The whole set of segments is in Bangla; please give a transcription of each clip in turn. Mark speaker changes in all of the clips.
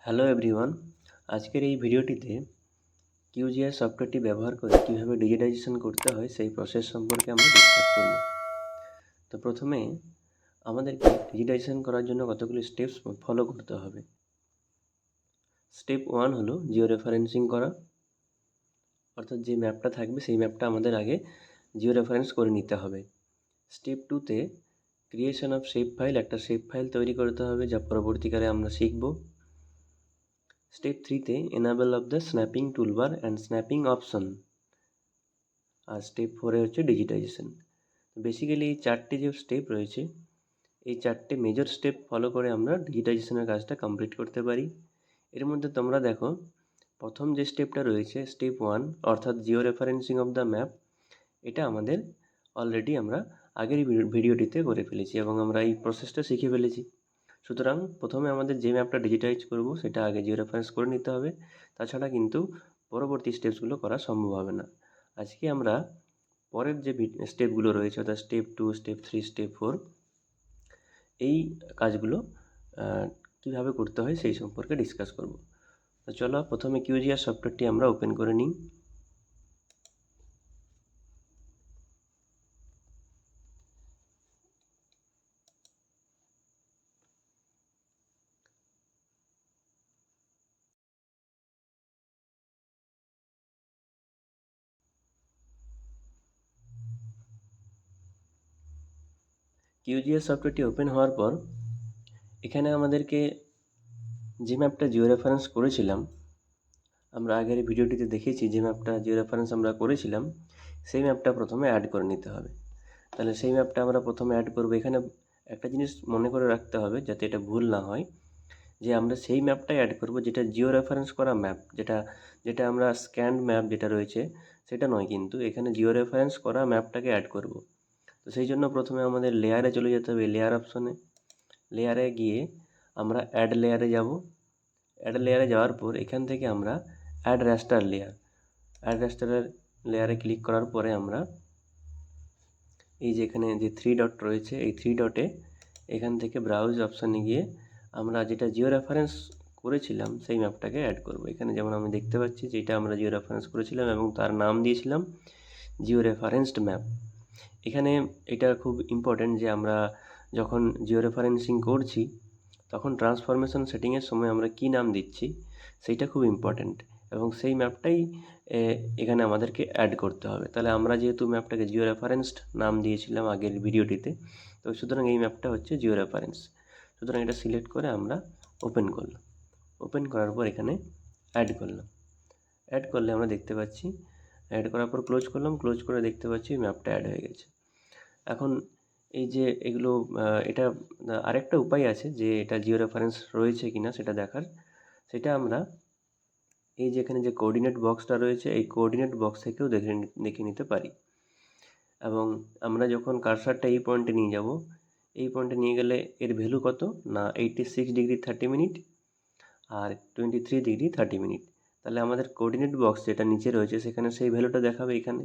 Speaker 1: হ্যালো এভরিওয়ান, আজকের এই ভিডিওটিতে কিউজিআর সফটওয়্যারটি ব্যবহার করে কীভাবে ডিজিটাইজেশন করতে হয় সেই প্রসেস সম্পর্কে আমরা ডিসকাস করব। তো প্রথমে আমাদেরকে ডিজিটাইজেশন করার জন্য কতগুলি স্টেপস ফলো করতে হবে। স্টেপ 1 হলো জিও রেফারেন্সিং করা, অর্থাৎ যে ম্যাপটা থাকবে সেই ম্যাপটা আমাদের আগে জিও রেফারেন্স করে নিতে হবে। স্টেপ 2তে ক্রিয়েশন অফ শেপ ফাইল, একটা শেপ ফাইল তৈরি করতে হবে যা পরবর্তীকালে আমরা শিখব। স্টেপ 3তে enable of the snapping toolbar and snapping option. আর স্টেপ 4এ হচ্ছে ডিজিটাইজেশন। বেসিক্যালি এই চারটে যে স্টেপ রয়েছে, এই চারটে মেজর স্টেপ ফলো করে আমরা ডিজিটাইজেশনের কাজটা কমপ্লিট করতে পারি। এর মধ্যে তোমরা দেখো, প্রথম যে স্টেপটা রয়েছে স্টেপ 1, অর্থাৎ Jio referencing of the map, এটা আমাদের অলরেডি আমরা আগের ভিডিওটিতে করে ফেলেছি এবং আমরা এই প্রসেসটা শিখে ফেলেছি। সুতরাং প্রথমে আমাদের যে ম্যাপটা ডিজিটাইজ করব সেটা আগে জিও রেফারেন্স করে নিতে হবে, তাছাড়া কিন্তু পরবর্তী স্টেপসগুলো করা সম্ভব হবে না। আজকে আমরা পরের যে স্টেপগুলো রয়েছে, অর্থাৎ স্টেপ 2, স্টেপ 3, স্টেপ 4, এই কাজগুলো কীভাবে করতে হয় সেই সম্পর্কে ডিসকাস করব। তো চলো প্রথমে কিউজিআর সফটওয়্যারটি আমরা ওপেন করে নিই। কিউজিআর সফটওয়্যারটি ওপেন হওয়ার পর এখানে আমাদেরকে যে ম্যাপটা জিও রেফারেন্স করেছিলাম, আমরা আগের ভিডিওটিতে দেখেছি যে ম্যাপটা জিও রেফারেন্স আমরা করেছিলাম, সেই ম্যাপটা প্রথমে অ্যাড করে নিতে হবে। তাহলে সেই ম্যাপটা আমরা প্রথমে অ্যাড করব। এখানে একটা জিনিস মনে করে রাখতে হবে যাতে এটা ভুল না হয়, যে আমরা সেই ম্যাপটাই অ্যাড করব যেটা জিও রেফারেন্স করা ম্যাপ, যেটা আমরা স্ক্যান্ড ম্যাপ যেটা রয়েছে সেটা নয়, কিন্তু এখানে জিও রেফারেন্স করা ম্যাপটাকে অ্যাড করব। তো সেই জন্য প্রথমে আমাদের লেয়ারে চলে যেতে হবে, লেয়ার অপশনে। লেয়ারে গিয়ে আমরা অ্যাড লেয়ারে যাব। অ্যাড লেয়ারে যাওয়ার পর এখান থেকে আমরা অ্যাড রেস্টার লেয়ারে ক্লিক করার পরে আমরা এই যে এখানে যে 3 ডট রয়েছে, এই 3 ডটে এখান থেকে ব্রাউজ অপশানে গিয়ে আমরা যেটা জিও রেফারেন্স করেছিলাম সেই ম্যাপটাকে অ্যাড করব। এখানে যেমন আমি দেখতে পাচ্ছি যে এটা আমরা জিও রেফারেন্স করেছিলাম এবং তার নাম দিয়েছিলাম জিও রেফারেন্সড ম্যাপ। এখানে এটা খুব ইম্পর্ট্যান্ট যে আমরা যখন জিও রেফারেন্সিং করছি তখন ট্রান্সফরমেশন সেটিংয়ের সময় আমরা কী নাম দিচ্ছি সেইটা খুব ইম্পর্ট্যান্ট, এবং সেই ম্যাপটাই এখানে আমাদেরকে অ্যাড করতে হবে। তাহলে আমরা যেহেতু ম্যাপটাকে জিও রেফারেন্সড নাম দিয়েছিলাম আগের ভিডিওটিতে, তো সুতরাং এই ম্যাপটা হচ্ছে জিও রেফারেন্স। সুতরাং এটা সিলেক্ট করে আমরা ওপেন করলাম। ওপেন করার পর এখানে অ্যাড করলাম। অ্যাড করলে আমরা দেখতে পাচ্ছি, অ্যাড করার পর ক্লোজ করলাম, ক্লোজ করে দেখতে পাচ্ছি ম্যাপটা অ্যাড হয়ে গেছে। এখন এই যে এগুলো এটা আরেকটা উপায় আছে যে এটা জিও রেফারেন্স রয়েছে কিনা সেটা দেখার। সেটা আমরা এই যে এখানে যে কোঅর্ডিনেট বক্সটা রয়েছে, এই কোঅর্ডিনেট বক্স থেকেও দেখে নিতে পারি। এবং আমরা যখন কার্সারটা এই পয়েন্টে নিয়ে যাব, এই পয়েন্টে নিয়ে গেলে এর ভ্যালু কত না 86 ডিগ্রি 30 মিনিট আর 23 ডিগ্রি 30 মিনিট। তাহলে আমাদের কোঅর্ডিনেট বক্স যেটা নিচে রয়েছে সেখানে সেই ভ্যালুটা দেখাবে এখানে,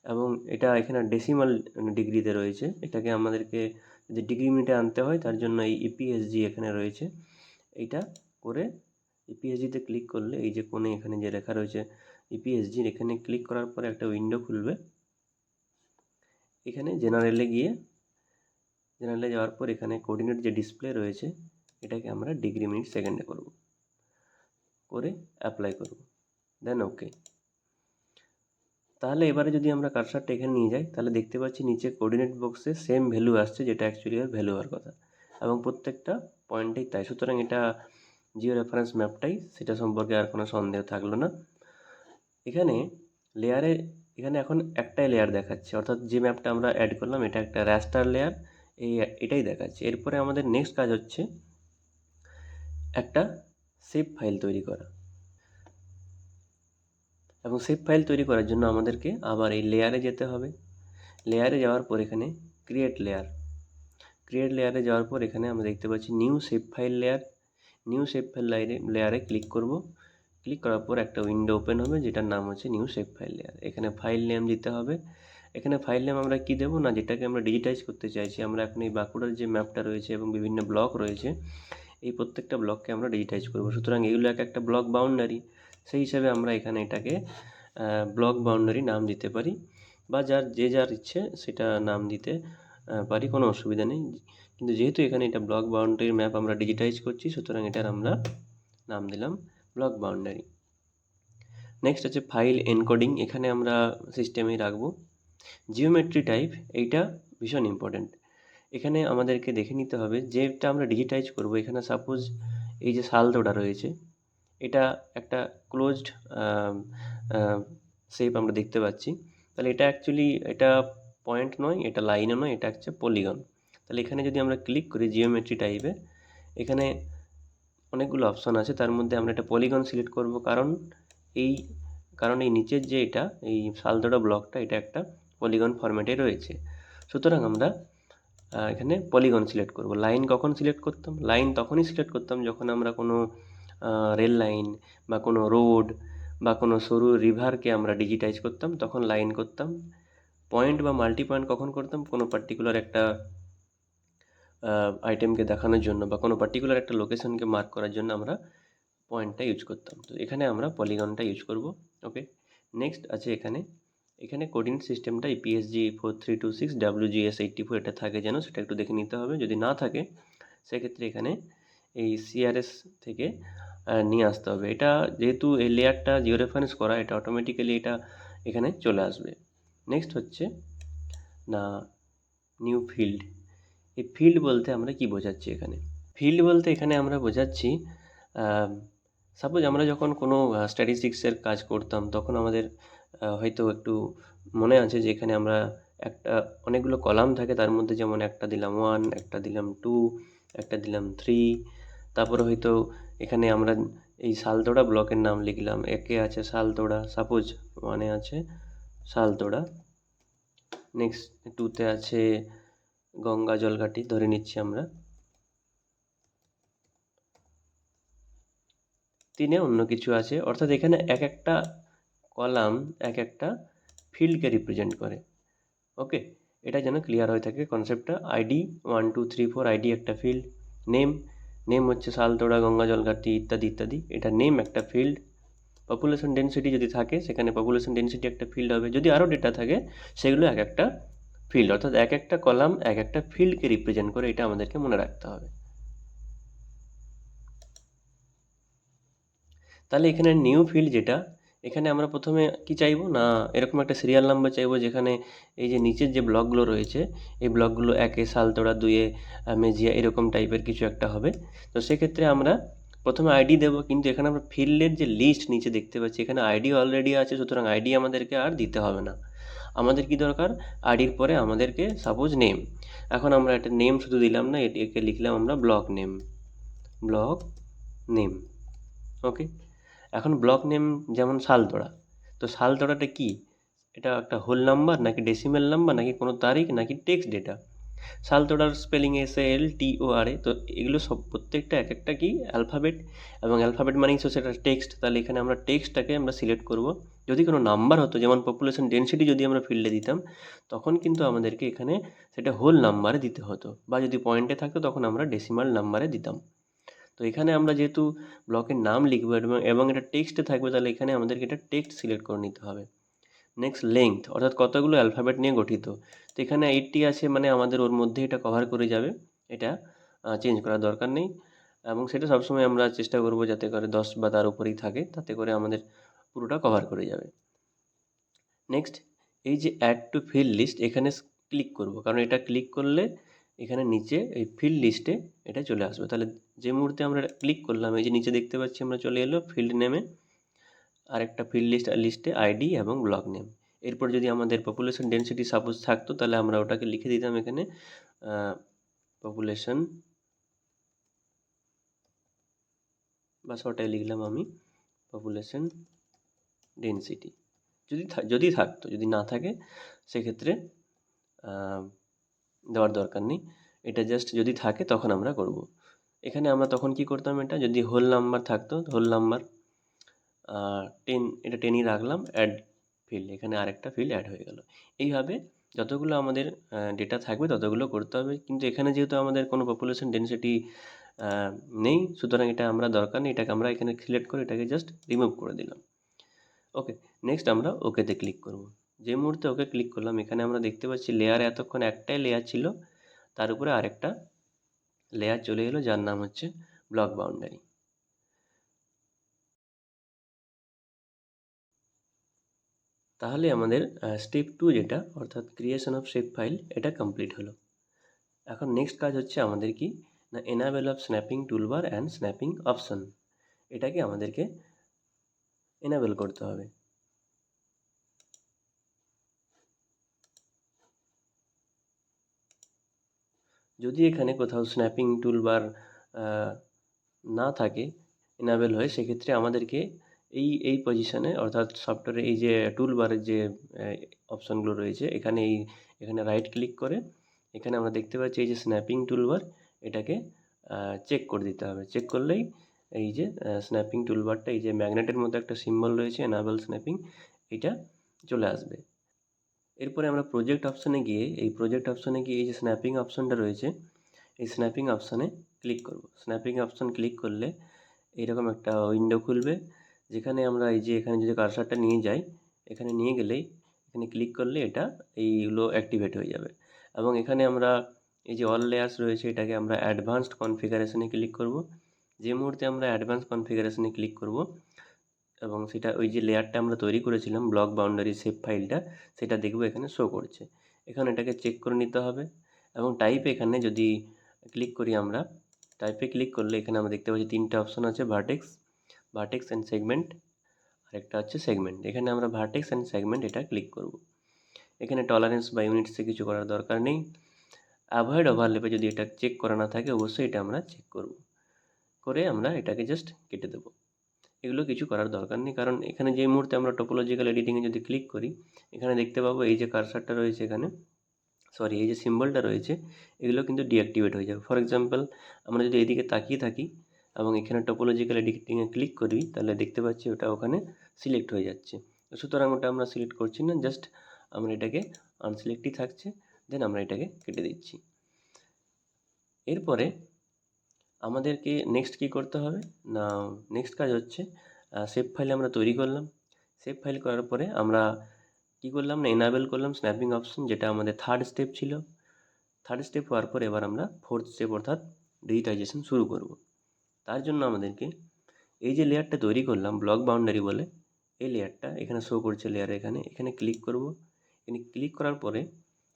Speaker 1: এবং এটা এখানে ডেসিমাল ডিগ্রিতে রয়েছে। এটাকে আমাদেরকে যদি ডিগ্রি মিনিটে আনতে হয় তার জন্য এই ইপিএসজি এখানে রয়েছে, এইটা করে ইপিএসজিতে ক্লিক করলে এই যে কোণে এখানে যে লেখা রয়েছে ইপিএসজি, এখানে ক্লিক করার পরে একটা উইন্ডো খুলবে। এখানে জেনারেলে যাওয়ার পর এখানে কোঅর্ডিনেট যে ডিসপ্লে রয়েছে এটাকে আমরা ডিগ্রি মিনিট সেকেন্ডে করে অ্যাপ্লাই করব, দেন ওকে। তাহলে এবারে যদি আমরা কার্সারটা এখানে নিয়ে যাই তাহলে দেখতে পাচ্ছি নিচে কোঅর্ডিনেট বক্সে সেম ভ্যালু আসছে যেটা অ্যাকচুয়ালি আর ভ্যালু হওয়ার কথা, এবং প্রত্যেকটা পয়েন্টেই তাই। সুতরাং এটা জিও রেফারেন্স ম্যাপটাই, সেটা সম্পর্কে আর কোনো সন্দেহ থাকলো না। এখানে এখন একটাই লেয়ার দেখাচ্ছে, অর্থাৎ যে ম্যাপটা আমরা অ্যাড করলাম এটা একটা র্যাস্টার লেয়ার, এটাই দেখাচ্ছে। এরপরে আমাদের নেক্সট কাজ হচ্ছে একটা শেপ ফাইল তৈরি করা, এবং শেপ ফাইল তৈরি করার জন্য আমাদেরকে আবার এই লেয়ারে যেতে হবে। লেয়ারে যাওয়ার পর এখানে ক্রিয়েট লেয়ারে যাওয়ার পর এখানে আমরা দেখতে পাচ্ছি নিউ শেপ ফাইল লেয়ারে ক্লিক করব। ক্লিক করার পর একটা উইন্ডো ওপেন হবে যেটার নাম হচ্ছে নিউ শেপ ফাইল লেয়ার। এখানে ফাইল নেম দিতে হবে। এখানে ফাইল নেম আমরা কি দেবো না, যেটাকে আমরা ডিজিটাইজ করতে চাইছি। আমরা এখন এই বাঁকুড়ার যে ম্যাপটা রয়েছে এবং বিভিন্ন ব্লক রয়েছে, এই প্রত্যেকটা ব্লককে আমরা ডিজিটাইজ করব। সুতরাং এগুলো এক একটা ব্লক বাউন্ডারি, সেই হিসাবে আমরা এখানে এটাকে ব্লক বাউন্ডারি নাম দিতে পারি, বা যার ইচ্ছে সেটা নাম দিতে পারি, কোনো অসুবিধা নেই। কিন্তু যেহেতু এখানে এটা ব্লক বাউন্ডারির ম্যাপ আমরা ডিজিটাইজ করছি, সুতরাং এটার আমরা নাম দিলাম ব্লক বাউন্ডারি। নেক্সট আছে ফাইল এনকোডিং, এখানে আমরা সিস্টেমেই রাখবো। জিওমেট্রি টাইপ, এইটা ভীষণ ইম্পর্ট্যান্ট। এখানে আমাদেরকে দেখে নিতে হবে যেটা আমরা ডিজিটাইজ করব। এখানে সাপোজ এই যে সালদোড়া রয়েছে, এটা একটা ক্লোজড শেপ আমরা দেখতে পাচ্ছি। তাহলে এটা অ্যাকচুয়ালি এটা পয়েন্ট নয়, এটা লাইনও নয়, এটা হচ্ছে পলিগন। তাহলে এখানে যদি আমরা ক্লিক করি জিওমেট্রি টাইপে, এখানে অনেকগুলো অপশান আছে, তার মধ্যে আমরা একটা পলিগন সিলেক্ট করব, কারণ এই নিচের যে এটা এই সালদোড়া ব্লকটা এটা একটা পলিগন ফরম্যাটে রয়েছে। সুতরাং আমরা এখানে পলিগন সিলেক্ট করব। লাইন কখন সিলেক্ট করতাম? লাইন তখনই সিলেক্ট করতাম যখন আমরা কোনো রেল লাইন বা কোনো রোড বা কোনো সরু রিভারকে আমরা ডিজিটাইজ করতাম, তখন লাইন করতাম। পয়েন্ট বা মাল্টি পয়েন্ট কখন করতাম? কোনো পার্টিকুলার একটা আইটেমকে দেখানোর জন্য বা কোনো পার্টিকুলার একটা লোকেশনকে মার্ক করার জন্য আমরা পয়েন্টটা ইউজ করতাম। তো এখানে আমরা পলিগনটা ইউজ করব। ওকে, নেক্সট আছে এখানে কোঅর্ডিনেট সিস্টেমটা ইপিএসজি 4326 WGS 84 এটা থাকে যেন, সেটা একটু দেখে নিতে হবে। যদি না থাকে সেক্ষেত্রে এখানে এই সিআরএস থেকে নিয়ে আসতে হবে। এটা যেহেতু এই লেয়ারটা জিও রেফারেন্স করা, এটা অটোমেটিক্যালি এটা এখানে চলে আসবে। নেক্সট হচ্ছে না নিউ ফিল্ড। এই ফিল্ড বলতে আমরা কি বোঝাচ্ছি এখানে? ফিল্ড বলতে এখানে আমরা বোঝাচ্ছি সাপোজ আমরা যখন কোনো স্ট্যাটিস্টিক্সের কাজ করতাম, তখন আমাদের হয়তো একটু মনে আছে যে এখানে আমরা একটা অনেকগুলো কলাম থাকে, তার মধ্যে যেমন একটা দিলাম 1, একটা দিলাম 2, একটা দিলাম 3, তারপরে হয়তো এখানে আমরা এই সালতোড়া ব্লকের নাম লিখলাম। একে আছে সালতোড়া, সাপোজ 1-এ আছে সালতোড়া, নেক্সট 2-তে আছে গঙ্গা জলঘাটি ধরে নিচ্ছি আমরা, 3-এ অন্য কিছু আছে। অর্থাৎ এখানে এক একটা কলাম এক একটা ফিল্ডকে রিপ্রেজেন্ট করে। ওকে, এটা যেন ক্লিয়ার হয়ে থাকে কনসেপ্টটা। আইডি 1 2 3 4, আইডি একটা ফিল্ড। নেম হচ্ছে সালতোড়া, গঙ্গা জলঘাটি ইত্যাদি ইত্যাদি, এটা নেম একটা ফিল্ড। পপুলেশন ডেনসিটি যদি থাকে সেখানে পপুলেশন ডেনসিটি একটা ফিল্ড হবে। যদি আরও ডেটা থাকে সেগুলো এক একটা ফিল্ড, অর্থাৎ এক একটা কলাম এক একটা ফিল্ডকে রিপ্রেজেন্ট করে, এটা আমাদেরকে মনে রাখতে হবে। তাহলে এখানে নিউ ফিল্ড যেটা, এখানে আমরা প্রথমে কি চাইবো না, এরকম একটা সিরিয়াল নাম্বার চাইবো যেখানে এই যে নিচের যে ব্লকগুলো রয়েছে এই ব্লকগুলো 1-এ সালতোড়া, 2-এ মেজিয়া, এরকম টাইপের কিছু একটা হবে। তো সেক্ষেত্রে আমরা প্রথমে আইডি দেবো, কিন্তু এখানে আমরা ফিল্ডের যে লিস্ট নিচে দেখতে পাচ্ছি এখানে আইডি অলরেডি আছে, সুতরাং আইডি আমাদেরকে আর দিতে হবে না। আমাদের কি দরকার? আইডির পরে আমাদেরকে সাপোজ নেম, এখন আমরা একটা নেম শুধু দিলাম না, একে লিখলাম আমরা ব্লক নেম। ওকে, এখন ব্লক নেম যেমন সালতোড়া, তো সালতোড়াটা কি? এটা একটা হোল নাম্বার নাকি ডেসিমেল নাম্বার নাকি কোনো তারিখ নাকি টেক্সট ডেটা? সালতোড়ার স্পেলিং SALTORA, তো এগুলো সব প্রত্যেকটা এক একটা কি অ্যালফাবেট, এবং অ্যালফাবেট মানেই তো সেটা টেক্সট। তাহলে এখানে আমরা টেক্সটটাকে আমরা সিলেক্ট করব। যদি কোনো নাম্বার হতো, যেমন পপুলেশন ডেনসিটি যদি আমরা ফিল্ডে দিতাম, তখন কিন্তু আমাদেরকে এখানে সেটা হোল নাম্বারে দিতে হতো, বা যদি পয়েন্টে থাকতো তখন আমরা ডেসিমাল নাম্বারে দিতাম। তো এখানে আমরা যেহেতু ব্লকের নাম লিখবো এবং এটা টেক্সটে থাকবে, তাহলে এখানে আমাদেরকে এটা টেক্সট সিলেক্ট করে নিতে হবে। নেক্সট লেংথ, অর্থাৎ কতগুলো অ্যালফাবেট নিয়ে গঠিত। তো এখানে 80 আছে, মানে আমাদের ওর মধ্যে এটা কভার করে যাবে, এটা চেঞ্জ করার দরকার নেই। এবং সেটা সবসময় আমরা চেষ্টা করব যাতে করে 10 বা তার উপরেই থাকে, তাতে করে আমাদের পুরোটা কভার করে যাবে। নেক্সট এই যে অ্যাড টু ফিল্ড লিস্ট, এখানে ক্লিক করব, কারণ এটা ক্লিক করলে এখানে নিচে এই ফিল্ড লিস্টে এটা চলে আসবে। তাহলে যে মুহূর্তে আমরা ক্লিক করলাম, এই যে নিচে দেখতে পাচ্ছি আমরা চলে এলো ফিল্ড নেমে, আর একটা ফিল্ড লিস্টে আইডি এবং ব্লক নেম। এরপর যদি আমাদের পপুলেশন ডেনসিটি সাপোজ থাকতো, তাহলে আমরা ওটাকে লিখে দিতাম এখানে পপুলেশন, বা শর্টে লিখলাম আমি পপুলেশন ডেনসিটি, যদি থাকতো। যদি না থাকে সেক্ষেত্রে দেওয়ার দরকার নেই, এটা জাস্ট যদি থাকে তখন আমরা করব। এখানে আমরা তখন কি করতাম, এটা যদি হোল নাম্বার থাকতো, হোল নাম্বার 10, এটা 10ই রাখলাম, অ্যাড ফিল্ড, এখানে আরেকটা ফিল্ড অ্যাড হয়ে গেল। এইভাবে যতগুলো আমাদের ডেটা থাকবে ততগুলো করতে হবে। কিন্তু এখানে যেহেতু আমাদের কোনো পপুলেশন ডেনসিটি নেই, সুতরাং এটা আমরা দরকার নেই, এটাকে আমরা এখানে সিলেক্ট করে এটাকে জাস্ট রিমুভ করে দিলাম। ওকে, নেক্সট আমরা ওকেতে ক্লিক করব। যে মুহূর্তে ওকে ক্লিক করলাম এখানে আমরা দেখতে পাচ্ছি লেয়ারে এতক্ষণ একটাই লেয়ার ছিল, তার উপরে আরেকটা লেয়ার চলে এলো যার নাম হচ্ছে ব্লক বাউন্ডারি। তাহলে আমাদের স্টেপ 2 যেটা অর্থাৎ ক্রিয়েশন অফ শেপ ফাইল এটা কমপ্লিট হলো। এখন নেক্সট কাজ হচ্ছে আমাদের কি না enable of snapping toolbar and snapping option, এটাকে আমাদেরকে এনাবেল করতে হবে। যদি এখানে কোথাও স্ন্যাপিং টুলবার না থাকে এনাবেল হয়ে, সেক্ষেত্রে আমাদেরকে এই পজিশনে অর্থাৎ সফটওয়্যারে এই যে টুলবারের যে অপশানগুলো রয়েছে এখানে রাইট ক্লিক করে এখানে আমরা দেখতে পাচ্ছি এই যে স্ন্যাপিং টুলবার, এটাকে চেক করে দিতে হবে। চেক করলেই এই যে স্ন্যাপিং টুলবারটা এই যে ম্যাগনেটের মতো একটা সিম্বল রয়েছে এনাবেল স্ন্যাপিং, এটা চলে আসবে। এরপরে আমরা প্রজেক্ট অপশানে গিয়ে এই যে স্ন্যাপিং অপশানটা রয়েছে এই স্ন্যাপিং অপশানে ক্লিক করব। স্ন্যাপিং অপশান ক্লিক করলে এইরকম একটা উইন্ডো খুলবে, যেখানে আমরা এই যে এখানে যদি কার্সারটা নিয়ে যাই, এখানে নিয়ে গেলেই এখানে ক্লিক করলে এটা এইগুলো অ্যাক্টিভেট হয়ে যাবে। এবং এখানে আমরা এই যে অল লেয়ার্স রয়েছে এটাকে আমরা অ্যাডভান্সড কনফিগারেশনে ক্লিক করব। যে মুহূর্তে আমরা অ্যাডভান্স কনফিগারেশনে ক্লিক করব এবং সেটা ওই যে লেয়ারটা আমরা তৈরি করেছিলাম ব্লক বাউন্ডারি শেপ ফাইলটা, সেটা দেখব এখানে শো করছে। এখানে এটাকে চেক করে নিতে হবে এবং টাইপে এখানে যদি ক্লিক করি আমরা, টাইপে ক্লিক করলে এখানে আমরা দেখতে পাচ্ছি 3টে অপশন আছে, ভার্টেক্স অ্যান্ড সেগমেন্ট, আরেকটা হচ্ছে সেগমেন্ট। এখানে আমরা ভার্টেক্স অ্যান্ড সেগমেন্ট এটা ক্লিক করব। এখানে টলারেন্স বা ইউনিটসে কিছু করার দরকার নেই। অ্যাভয়েড ওভারল্যাপে যদি এটা চেক করা না থাকে অবশ্যই এটা আমরা চেক করব, করে আমরা এটাকে জাস্ট কেটে দেবো। এগুলো কিছু করার দরকার নেই, কারণ এখানে যে মুহূর্তে আমরা টোপোলজিক্যাল এডিটিংয়ে যদি ক্লিক করি এখানে দেখতে পাবো এই যে কার্সারটা রয়েছে এখানে, এই যে সিম্বলটা রয়েছে এগুলো কিন্তু ডিঅ্যাক্টিভেট হয়ে যাবে। ফর এক্সাম্পল আমরা যদি এদিকে তাকিয়ে থাকি এবং এখানে টোপোলজিক্যাল এডিটিংয়ে ক্লিক করি তাহলে দেখতে পাচ্ছি ওটা ওখানে সিলেক্ট হয়ে যাচ্ছে। সুতরাং ওটা আমরা সিলেক্ট করছি না, জাস্ট আমরা এটাকে আনসিলেক্টই থাকছে, দেন আমরা এটাকে কেটে দিচ্ছি। এরপরে আমাদেরকে নেক্সট কী করতে হবে না, নেক্সট কাজ হচ্ছে শেপ ফাইল আমরা তৈরি করলাম। শেপ ফাইল করার পরে আমরা কী করলাম না এনাবেল করলাম স্ন্যাপিং অপশন, যেটা আমাদের থার্ড স্টেপ ছিল। থার্ড স্টেপ হওয়ার পর এবার আমরা ফোর্থ স্টেপ অর্থাৎ ডিজিটাইজেশন শুরু করব। তার জন্য আমাদেরকে এই যে লেয়ারটা তৈরি করলাম ব্লক বাউন্ডারি বলে, এই লেয়ারটা এখানে শো করছে লেয়ার, এখানে ক্লিক করব। এখানে ক্লিক করার পরে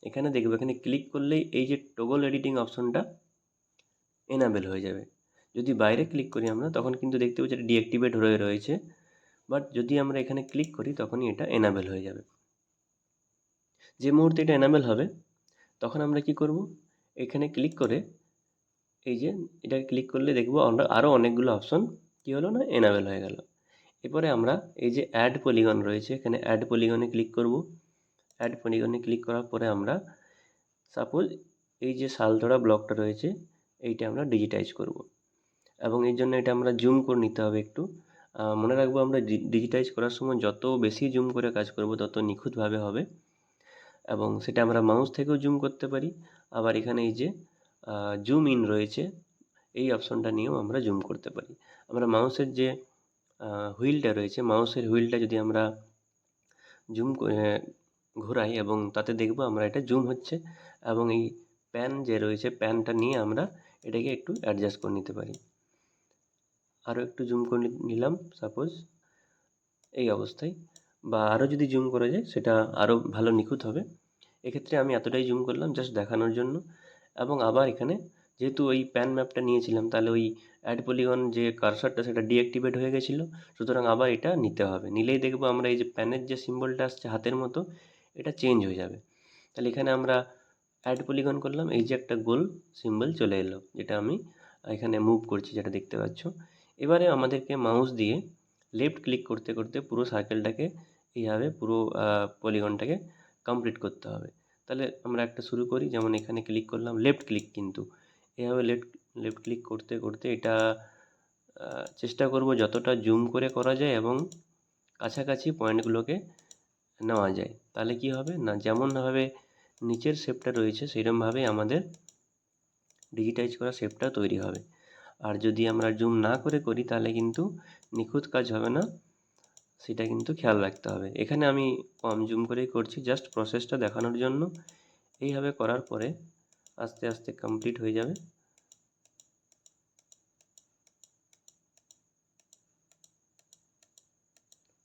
Speaker 1: এখানে দেখব এখানে ক্লিক করলেই এই যে টগল এডিটিং অপশনটা এনাবেল হয়ে যাবে। যদি বাইরে ক্লিক করি আমরা তখন কিন্তু দেখতে পাচ্ছি এটা ডিঅ্যাক্টিভেট হয়ে রয়েছে, বাট যদি আমরা এখানে ক্লিক করি তখনই এটা এনাবেল হয়ে যাবে। যে মুহূর্তে এটা এনাবেল হবে তখন আমরা কি করব, এখানে ক্লিক করে এই যে এটাকে ক্লিক করলে দেখব আমরা আরও অনেকগুলো অপশন কী হলো না এনাবেল হয়ে গেল। এরপরে আমরা এই যে অ্যাড পলিগন রয়েছে এখানে অ্যাড পলিগনে ক্লিক করব। অ্যাড পলিগনে ক্লিক করার পরে আমরা সাপোজ এই যে শালধরা ব্লকটা রয়েছে এইটা আমরা ডিজিটাইজ করব এবং এর জন্য এটা আমরা জুম করে নিতে হবে একটু। মনে রাখবো আমরা ডিজিটাইজ করার সময় যত বেশি জুম করে কাজ করব তত নিখুঁতভাবে হবে এবং সেটা আমরা মাউস থেকেও জুম করতে পারি। আবার এখানে এই যে জুম ইন রয়েছে এই অপশনটা নিয়েও আমরা জুম করতে পারি। আমরা মাউসের যে হুইলটা রয়েছে মাউসের হুইলটা যদি আমরা জুম ঘোরাই এবং তাতে দেখব আমরা এটা জুম হচ্ছে এবং এই প্যান যে রয়েছে প্যানটা নিয়ে আমরা এটাকে একটু অ্যাডজাস্ট করে নিতে পারি। আরও একটু জুম করে নিলাম সাপোজ এই অবস্থায়, বা আরও যদি জুম করা যায় সেটা আরও ভালো নিখুঁত হবে। এক্ষেত্রে আমি এতটাই জুম করলাম জাস্ট দেখানোর জন্য। এবং আবার এখানে যেহেতু ওই প্যান ম্যাপটা নিয়েছিলাম তাহলে ওই অ্যাড পলিগন যে কার্সারটা সেটা ডিঅ্যাক্টিভেট হয়ে গেছিলো, সুতরাং আবার এটা নিতে হবে। নিলেই দেখব আমরা এই যে প্যানের যে সিম্বলটা আসছে হাতের মতো এটা চেঞ্জ হয়ে যাবে। তাহলে এখানে আমরা অ্যাড পলিগন করলাম, এই যে একটা গোল সিম্বল চলে এলো যেটা আমি এখানে মুভ করছি যেটা দেখতে পাচ্ছ। এবারে আমাদেরকে মাউস দিয়ে লেফট ক্লিক করতে করতে পুরো সার্কেলটাকে এইভাবে পুরো পলিগনটাকে কমপ্লিট করতে হবে। তাহলে আমরা একটা শুরু করি, যেমন এখানে ক্লিক করলাম লেফট ক্লিক, কিন্তু এভাবে লেফট ক্লিক করতে করতে এটা চেষ্টা করব যতটা জুম করে করা যায় এবং কাছাকাছি পয়েন্টগুলোকে নেওয়া যায়। তাহলে কি হবে না যেমনভাবে নিচের শেপটা রয়েছে সেরকমভাবেই আমাদের ডিজিটাইজ করা শেপটা তৈরি হবে। আর যদি আমরা জুম না করে করি তাহলে কিন্তু নিখুঁত কাজ হবে না, সেটা কিন্তু খেয়াল রাখতে হবে। এখানে আমি কম জুম করেই করছি, জাস্ট প্রসেসটা দেখানোর জন্য। এইভাবে করার পরে আস্তে আস্তে কমপ্লিট হয়ে যাবে।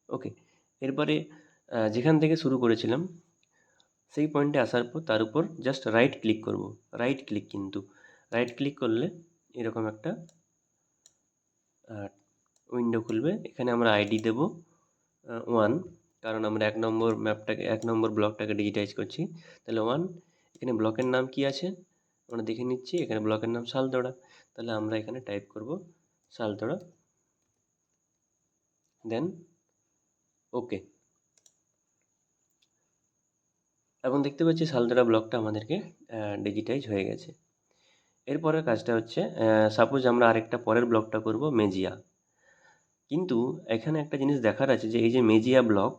Speaker 1: ওকে, এরপরে যেখান থেকে শুরু করেছিলাম সেই পয়েন্টে আসার পর তার উপর জাস্ট রাইট ক্লিক করব। রাইট ক্লিক, কিন্তু রাইট ক্লিক করলে এরকম একটা উইন্ডো খুলবে। এখানে আমরা আইডি দেব 1, কারণ আমরা 1 নম্বর ব্লকটাকে ডিজিটাইজ করছি, তাহলে 1। এখানে ব্লকের নাম কি আছে আমরা দেখে নিচ্ছি। এখানে ব্লকের নাম শালতোড়া, তাহলে আমরা এখানে টাইপ করব শালতোড়া, দেন ওকে। এবং দেখতে পাচ্ছি শালতোড়া ব্লকটা আমাদেরকে ডিজিটাইজ হয়ে গেছে। এরপরের কাজটা হচ্ছে, সাপোজ আমরা আরেকটা পরের ব্লকটা করব মেজিয়া। কিন্তু এখানে একটা জিনিস দেখার আছে যে এই যে মেজিয়া ব্লক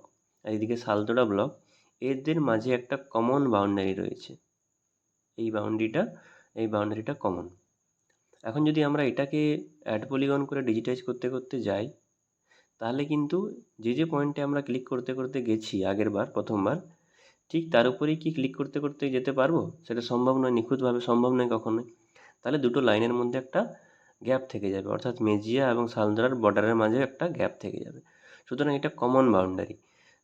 Speaker 1: আর এদিকে শালতোড়া ব্লক, এদের মাঝে একটা কমন বাউন্ডারি রয়েছে। এই বাউন্ডারিটা কমন। এখন যদি আমরা এটাকে অ্যাড পলিগন করে ডিজিটাইজ করতে করতে যাই, তাহলে কিন্তু যে পয়েন্টে আমরা ক্লিক করতে করতে গেছি আগেরবার প্রথমবার, ঠিক তার উপরেই কি ক্লিক করতে করতে যেতে পারবো? সেটা সম্ভব নয়, নিখুঁতভাবে সম্ভব নয় কখনোই। তাহলে দুটো লাইনের মধ্যে একটা গ্যাপ থেকে যাবে, অর্থাৎ মেজিয়া এবং শালতোড়ার বর্ডারের মাঝে একটা গ্যাপ থেকে যাবে। সুতরাং এটা কমন বাউন্ডারি।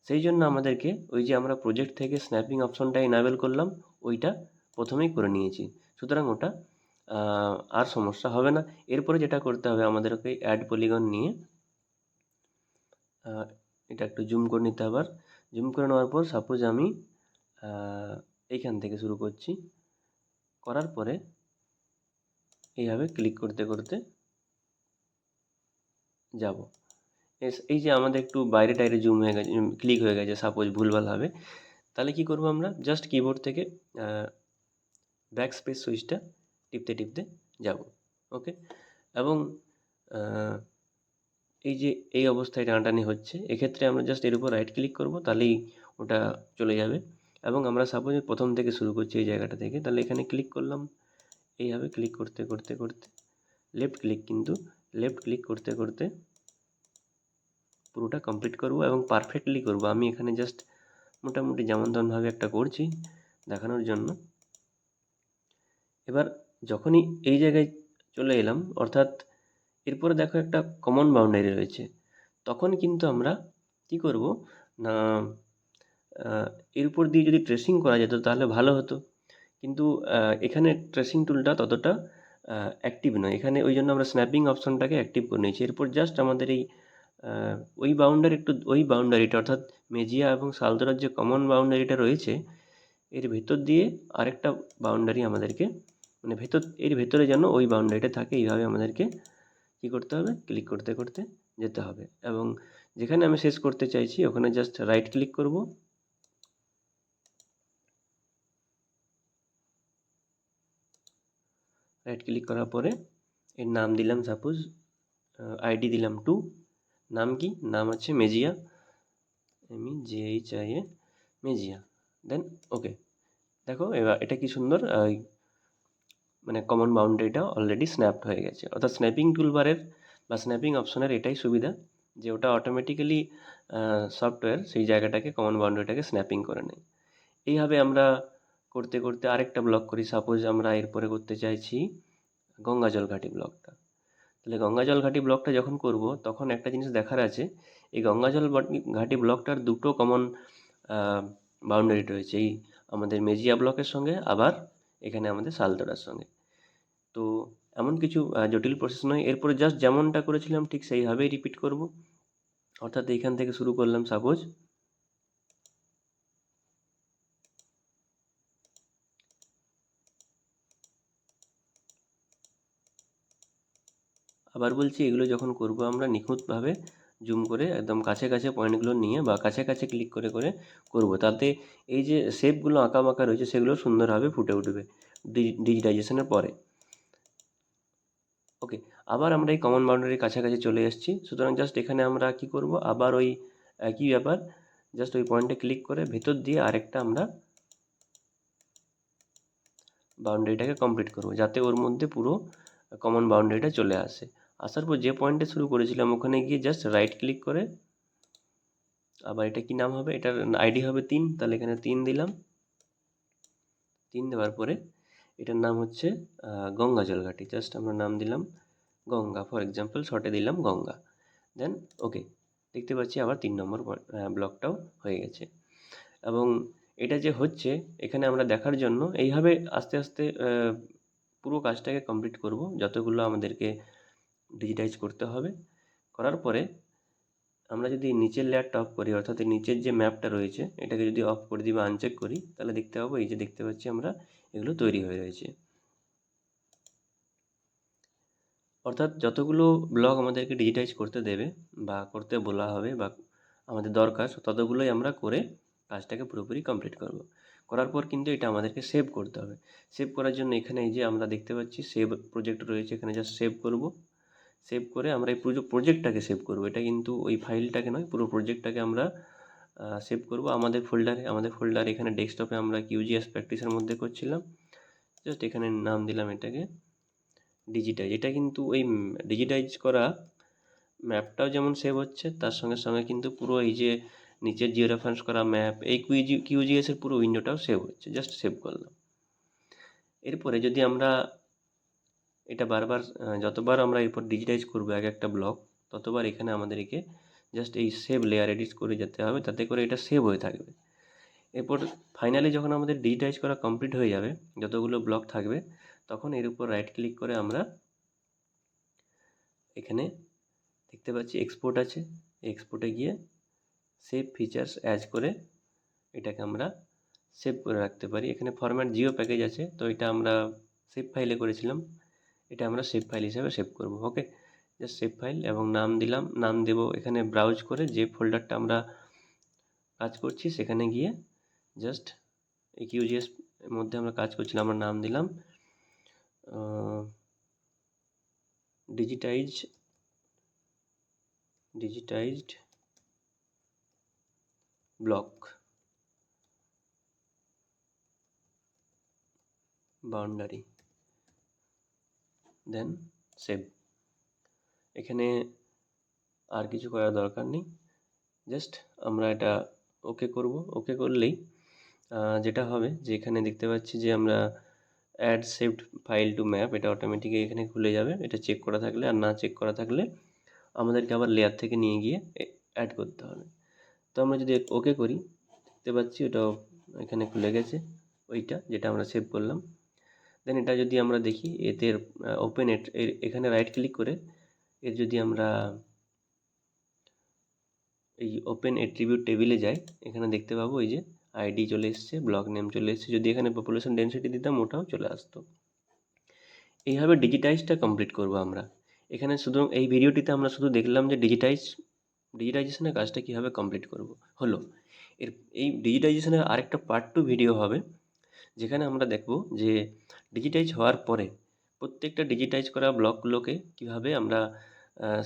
Speaker 1: সেই জন্য আমাদেরকে ওই যে আমরা প্রজেক্ট থেকে স্ন্যাপিং অপশনটা এনাবেল করলাম, ওইটা প্রথমেই করে নিয়েছি। সুতরাং ওটা আর সমস্যা হবে না। এরপরে যেটা করতে হবে আমাদেরকে অ্যাড পলিগন নিয়ে এটা একটু জুম করে নিতে হবে। জুম করে নেওয়ার পর সাপোজ আমি এইখান থেকে শুরু করছি, করার পরে এইভাবে ক্লিক করতে করতে যাব। এই যে আমাদের একটু বাইরে টাইরে জুম হয়ে গেছে, ক্লিক হয়ে গেছে সাপোজ ভুলভাল হবে, তাহলে কি করব আমরা? জাস্ট কিবোর্ড থেকে ব্যাক স্পেস সুইচটা টিপতে টিপতে যাব। ওকে, এবং এই যে এই অবস্থায় টানাটানি হচ্ছে, এক্ষেত্রে আমরা জাস্ট এর উপর রাইট ক্লিক করব, তাহলেই ওটা চলে যাবে। এবং আমরা সাপোজ প্রথম থেকে শুরু করছি এই জায়গাটা থেকে, তাহলে এখানে ক্লিক করলাম। এইভাবে ক্লিক করতে করতে করতে লেফট ক্লিক, কিন্তু লেফট ক্লিক করতে করতে পুরোটা কমপ্লিট করব এবং পারফেক্টলি করব। আমি এখানে জাস্ট মোটামুটি যেমন তেমনভাবে একটা করছি দেখানোর জন্য। এবার যখনই এই জায়গায় চলে এলাম, অর্থাৎ এরপরে দেখো একটা কমন বাউন্ডারি রয়েছে, তখন কিন্তু আমরা কি করব না, এর উপর দিয়ে যদি ট্রেসিং করা যেত তাহলে ভালো হতো। কিন্তু এখানে ট্রেসিং টুলটা ততটা অ্যাক্টিভ নয় এখানে, ওই জন্য আমরা স্ন্যাপিং অপশনটাকে অ্যাক্টিভ করে নিয়েছি। এরপর জাস্ট আমাদের এই ওই বাউন্ডারিটা অর্থাৎ মেজিয়া এবং শালতোড়ার যে কমন বাউন্ডারিটা রয়েছে, এর ভেতর দিয়ে আরেকটা বাউন্ডারি আমাদেরকে, মানে এর ভেতরে যেন ওই বাউন্ডারিটা থাকে, এইভাবে আমাদেরকে কী করতে হবে? ক্লিক করতে করতে যেতে হবে। এবং যেখানে আমি শেষ করতে চাইছি ওখানে জাস্ট রাইট ক্লিক করব। রাইট ক্লিক করার পরে এর নাম দিলাম, সাপোজ আইডি দিলাম 2। নাম কি? নাম আছে মেজিয়া, MEJHIA, মেজিয়া। দেন ওকে। দেখো এবার এটা কি সুন্দর, মানে কমন বাউন্ডারিটা অলরেডি স্ন্যাপড হয়ে গেছে। অর্থাৎ স্ন্যাপিং টুলবারের বা স্ন্যাপিং অপশনের এটাই সুবিধা যে ওটা অটোমেটিক্যালি সফটওয়্যার সেই জায়গাটাকে, কমন বাউন্ডারিটাকে স্ন্যাপিং করে নেয়। এইভাবে আমরা করতে করতে আরেকটা ব্লক করি। সাপোজ আমরা এরপরে করতে চাইছি গঙ্গাজল ঘাটি ব্লকটা। তাহলে গঙ্গাজল ঘাটি ব্লকটা যখন করব তখন একটা জিনিস দেখার আছে, এই গঙ্গাজল ঘাটি ব্লকটার দুটো কমন বাউন্ডারি রয়েছে, এই আমাদের মেজিয়া ব্লকের সঙ্গে, আবার এখানে আমাদের শালতোড়ার সঙ্গে। তো এমন কিছু জটিল প্রসেস নয়। এরপরে জাস্ট যেমনটা করেছিলাম ঠিক সেইভাবেই রিপিট করব। অর্থাৎ এইখান থেকে শুরু করলাম সাপোজ, আবার বলছি এগুলো যখন করব আমরা নিখুঁতভাবে জুম করে একদম কাছে কাছে পয়েন্টগুলো নিয়ে বা কাছে কাছে ক্লিক করে করে করব, তাতে এই যে শেপগুলো আঁকা বাঁকা রয়েছে সেগুলো সুন্দরভাবে ফুটে উঠবে ডিজিটাইজেশনের পরে। ওকে, আবার আমরা এই কমন বাউন্ডারির কাছাকাছি চলে এসেছি। সুতরাং জাস্ট এখানে আমরা কি করব, আবার ওই একই ব্যাপার, জাস্ট ওই পয়েন্টে ক্লিক করে ভেতর দিয়ে আরেকটা আমরা বাউন্ডারিটাকে কমপ্লিট করব, যাতে ওর মধ্যে পুরো কমন বাউন্ডারিটা চলে আসে। আসার পর যে পয়েন্টে শুরু করেছিলাম ওখানে গিয়ে জাস্ট রাইট ক্লিক করে আবার এটা কী নাম হবে, এটার আইডি হবে 3, তাহলে এখানে 3 দিলাম। 3 দেওয়ার পরে এটার নাম হচ্ছে গঙ্গা জলঘাটি, জাস্ট আমরা নাম দিলাম গঙ্গা, ফর এক্সাম্পল শর্টে দিলাম গঙ্গা। দেন ওকে, দেখতে পাচ্ছি আবার 3 নম্বর ব্লকটাও হয়ে গেছে। এবং এটা যে হচ্ছে এখানে আমরা দেখার জন্য এইভাবে আস্তে আস্তে পুরো কাজটাকে কমপ্লিট করব, যতগুলো আমাদেরকে ডিজিটাইজ করতে হবে। করার পরে আমরা যদি নিচের লেয়ারটা অফ করি, অর্থাৎ এই নিচের যে ম্যাপটা রয়েছে এটাকে যদি অফ করে দিই বা আনচেক করি, তাহলে দেখতে পাবো এই যে দেখতে পাচ্ছি আমরা এগুলো তৈরি হয়ে রয়েছে। অর্থাৎ যতগুলো ব্লক আমাদেরকে ডিজিটাইজ করতে দেবে বা করতে বলা হবে বা আমাদের দরকার, ততগুলোই আমরা করে কাজটাকে পুরোপুরি কমপ্লিট করব। করার পর কিন্তু এটা আমাদেরকে সেভ করতে হবে। সেভ করার জন্য এখানে এই যে আমরা দেখতে পাচ্ছি সেভ প্রজেক্ট রয়েছে, এখানে জাস্ট সেভ করব। সেভ করে আমরা এই পুরো প্রজেক্টটাকে সেভ করব, এটা কিন্তু ওই ফাইলটাকে নয়, পুরো প্রজেক্টটাকে আমরা সেভ করব আমাদের ফোল্ডারে। এখানে ডেস্কটপে আমরা কিউজিএস প্র্যাকটিসের মধ্যে করছিলাম, জাস্ট এখানে নাম দিলাম এটাকে ডিজিটাইজ। এটা কিন্তু ওই ডিজিটাইজ করা ম্যাপটাও যেমন সেভ হচ্ছে, তার সঙ্গে সঙ্গে কিন্তু পুরো এই যে নিচের জিও রেফারেন্স করা ম্যাপ, এই কিউজিএসের পুরো উইন্ডোটাও সেভ হচ্ছে, জাস্ট সেভ করলাম। এরপরে যদি আমরা এটা বারবার যতবার আমরা এরপর ডিজিটাইজ করবো এক একটা ব্লক, ততবার এখানে আমাদেরকে জাস্ট এই সেভ লেয়ার এডিট করে যেতে হবে, তাতে করে এটা সেভ হয়ে থাকবে। এরপর ফাইনালি যখন আমাদের ডিজিটাইজ করা কমপ্লিট হয়ে যাবে, যতগুলো ব্লক থাকবে, তখন এর উপর রাইট ক্লিক করে আমরা এখানে দেখতে পাচ্ছি এক্সপোর্ট আছে, এক্সপোর্টে গিয়ে সেভ ফিচার্স অ্যাজ করে এটাকে আমরা সেভ করে রাখতে পারি। এখানে ফরম্যাট জিও প্যাকেজ আছে, তো এটা আমরা সেভ ফাইলে করেছিলাম, এটা আমরা সেভ ফাইল হিসাবে সেভ করব। ওকে, জাস্ট সেভ ফাইল এবং নাম দিলাম, নাম দেব এখানে ব্রাউজ করে যে ফোল্ডারটা আমরা কাজ করছি সেখানে গিয়ে জাস্ট এই কিউজিএস এর মধ্যে আমরা কাজ করছিলাম, আমরা নাম দিলাম ডিজিটাইজড ব্লক বাউন্ডারি, দেন সেভ। এখানে আর কিছু করার দরকার নেই, জাস্ট আমরা এটা ওকে করব। ওকে করলেই যেটা হবে যে এখানে দেখতে পাচ্ছি যে আমরা add saved file to map, এটা অটোমেটিক এখানে খুলে যাবে, এটা চেক করা থাকলে। আর না চেক করা থাকলে আমাদেরকে আবার লেয়ার থেকে নিয়ে গিয়ে অ্যাড করতে হবে। তো আমরা যদি ওকে করি, দেখতে পাচ্ছি ওটাও এখানে খুলে গেছে, ওইটা যেটা আমরা সেভ করলাম। দেন এটা যদি আমরা দেখি এতে ওপেন এখানে রাইট ক্লিক করে এর যদি আমরা এই ওপেন অ্যাট্রিবিউট টেবিলে যাই, এখানে দেখতে পাবো এই যে আইডি চলে এসছে, ব্লক নেম চলে এসছে। যদি এখানে পপুলেশন ডেনসিটি দিতাম ওটাও চলে আসতো। এইভাবে ডিজিটাইজটা কমপ্লিট করব আমরা। এখানে শুধু এই ভিডিওটিতে আমরা শুধু দেখলাম যে ডিজিটাইজেশনের কাজটা কীভাবে কমপ্লিট হলো। এই ডিজিটাইজেশনের আরেকটা পার্ট 2 ভিডিও হবে, যেখানে আমরা দেখব যে ডিজিটাইজ হওয়ার পরে প্রত্যেকটা ডিজিটাইজ করা ব্লকগুলোকে কীভাবে আমরা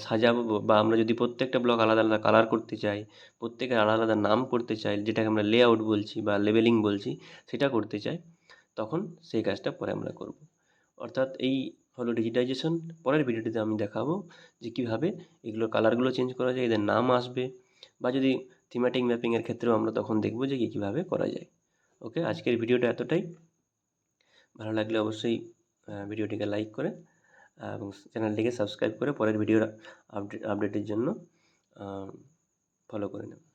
Speaker 1: সাজাবো, বা আমরা যদি প্রত্যেকটা ব্লক আলাদা আলাদা কালার করতে চাই, প্রত্যেকের আলাদা আলাদা নাম করতে চাই, যেটাকে আমরা লেআউট বলছি বা লেবেলিং বলছি, সেটা করতে চাই, তখন সেই কাজটা পরে আমরা করব। অর্থাৎ এই হলো ডিজিটাইজেশন। পরের ভিডিওটিতে আমি দেখাবো যে কীভাবে এগুলোর কালারগুলো চেঞ্জ করা যায়, এদের নাম আসবে, বা যদি থিমেটিক ম্যাপিংয়ের ক্ষেত্রেও আমরা তখন দেখব যে কীভাবে করা যায়। ওকে, আজকের ভিডিওটা এতটাই। ভালো লাগলে অবশ্যই ভিডিওটিকে লাইক করে এবং চ্যানেলটিকে সাবস্ক্রাইব করে পরের ভিডিওর আপডেটের জন্য ফলো করে নেবেন।